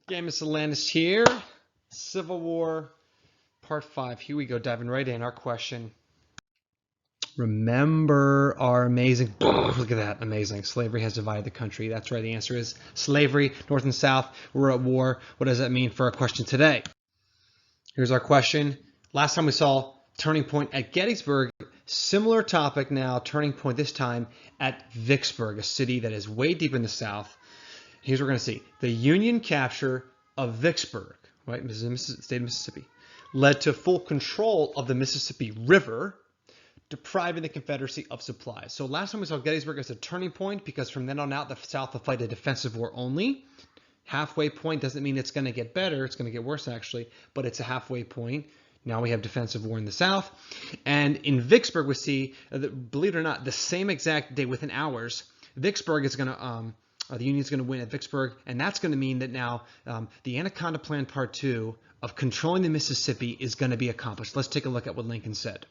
Game of Atlantis here. Civil War, Part 5. Here we go, diving right in. Our question. Remember our amazing, look at that, amazing. Slavery has divided the country. That's right, the answer is slavery, North and South. We're at war. What does that mean for our question today? Here's our question. Last time we saw turning point at Gettysburg. Similar topic now, turning point this time at Vicksburg, a city that is way deep in the South. Here's what we're going to see. The Union capture of Vicksburg, right, state of Mississippi, led to full control of the Mississippi River, depriving the Confederacy of supplies. So last time we saw Gettysburg as a turning point because from then on out, the South will fight a defensive war only. Halfway point doesn't mean it's going to get better. It's going to get worse, actually, but it's a halfway point. Now we have defensive war in the South. And in Vicksburg, we see, believe it or not, the same exact day, within hours, Vicksburg is going to... the Union's going to win at Vicksburg, and that's going to mean that now the Anaconda Plan Part 2 of controlling the Mississippi is going to be accomplished. Let's take a look at what Lincoln said.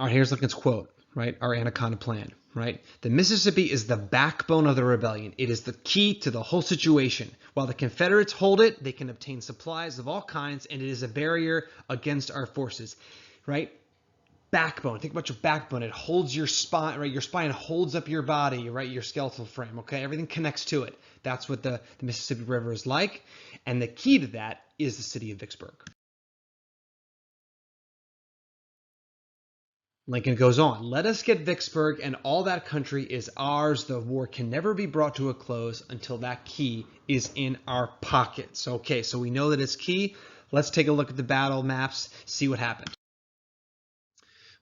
All right, here's Lincoln's quote, right? Our Anaconda Plan, right? The Mississippi is the backbone of the rebellion. It is the key to the whole situation. While the Confederates hold it, they can obtain supplies of all kinds, and it is a barrier against our forces, right? Backbone. Think about your backbone. It holds your spine, right? Your spine holds up your body, right? Your skeletal frame, okay? Everything connects to it. That's what the Mississippi River is like. And the key to that is the city of Vicksburg. Lincoln goes on, let us get Vicksburg and all that country is ours. The war can never be brought to a close until that key is in our pockets. Okay, so we know that it's key. Let's take a look at the battle maps, see what happened.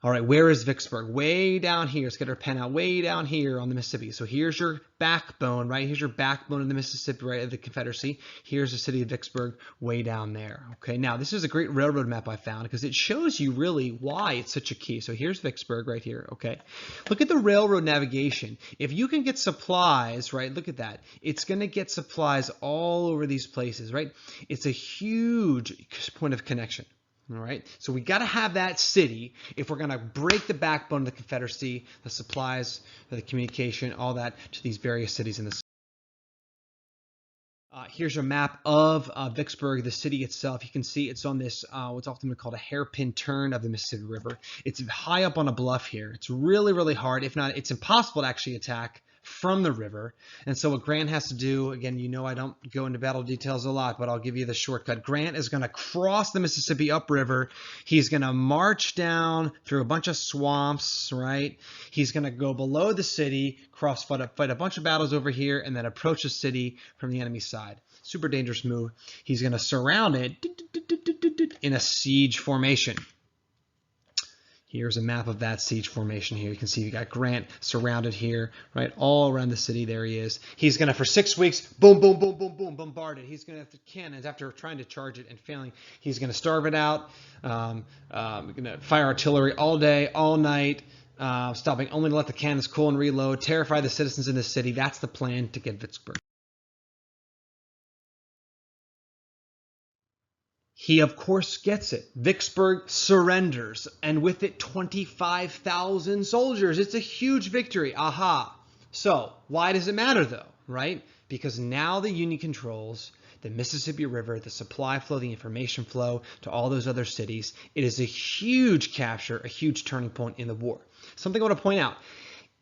All right, where is Vicksburg? Way down here. Let's get our pen out. Way down here on the Mississippi. So here's your backbone, right? Here's your backbone of the Mississippi, right, of the Confederacy. Here's the city of Vicksburg way down there. Okay, now this is a great railroad map I found because it shows you really why it's such a key. So here's Vicksburg right here, okay? Look at the railroad navigation. If you can get supplies, right, look at that. It's going to get supplies all over these places, right? It's a huge point of connection. All right, so we got to have that city if we're going to break the backbone of the Confederacy, the supplies, the communication, all that to these various cities in the South. Here's a map of Vicksburg, the city itself. You can see it's on this, what's often called a hairpin turn of the Mississippi River. It's high up on a bluff here. It's really, really hard. If not, it's impossible to actually attack from the river. And so what Grant has to do, again, you know I don't go into battle details a lot, but I'll give you the shortcut. Grant is going to cross the Mississippi upriver. He's going to march down through a bunch of swamps, right? He's going to go below the city, fight a bunch of battles over here, and then approach the city from the enemy side. Super dangerous move. He's going to surround it in a siege formation. Here's a map of that siege formation here. You can see you got Grant surrounded here, right? All around the city, there he is. He's going to, for 6 weeks, boom, boom, boom, boom, boom, bombard it. He's going to have cannons after trying to charge it and failing. He's going to starve it out, going to fire artillery all day, all night, stopping only to let the cannons cool and reload, terrify the citizens in the city. That's the plan to get Vicksburg. He, of course, gets it. Vicksburg surrenders, and with it, 25,000 soldiers. It's a huge victory. Aha. So, why does it matter, though, right? Because now the Union controls the Mississippi River, the supply flow, the information flow to all those other cities. It is a huge capture, a huge turning point in the war. Something I want to point out.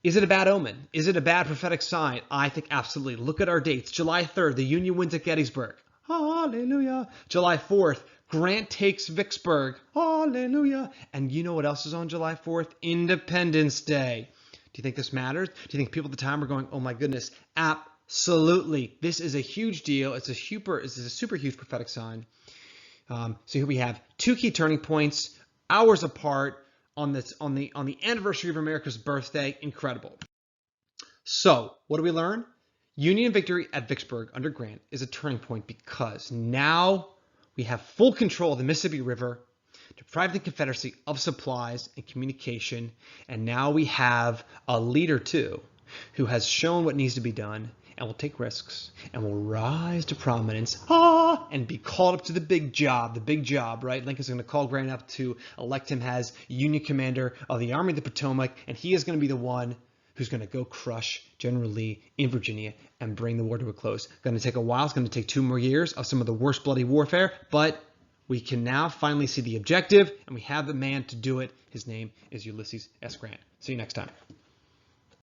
Is it a bad omen? Is it a bad prophetic sign? I think absolutely. Look at our dates. July 3rd, the Union wins at Gettysburg. Hallelujah. July 4th, Grant takes Vicksburg. Hallelujah. And you know what else is on July 4th? Independence Day. Do you think this matters? Do you think people at the time are going, oh my goodness, absolutely. This is a huge deal. This is a super huge prophetic sign. So here we have two key turning points, hours apart on the anniversary of America's birthday. Incredible. So what do we learn? Union victory at Vicksburg under Grant is a turning point because now we have full control of the Mississippi River, deprived the Confederacy of supplies and communication, and now we have a leader too who has shown what needs to be done and will take risks and will rise to prominence and be called up to the big job, right? Lincoln's going to call Grant up to elect him as Union commander of the Army of the Potomac, and he is going to be the one who's going to go crush General Lee in Virginia and bring the war to a close. Going to take a while. It's going to take 2 more years of some of the worst bloody warfare, but we can now finally see the objective, and we have the man to do it. His name is Ulysses S. Grant. See you next time.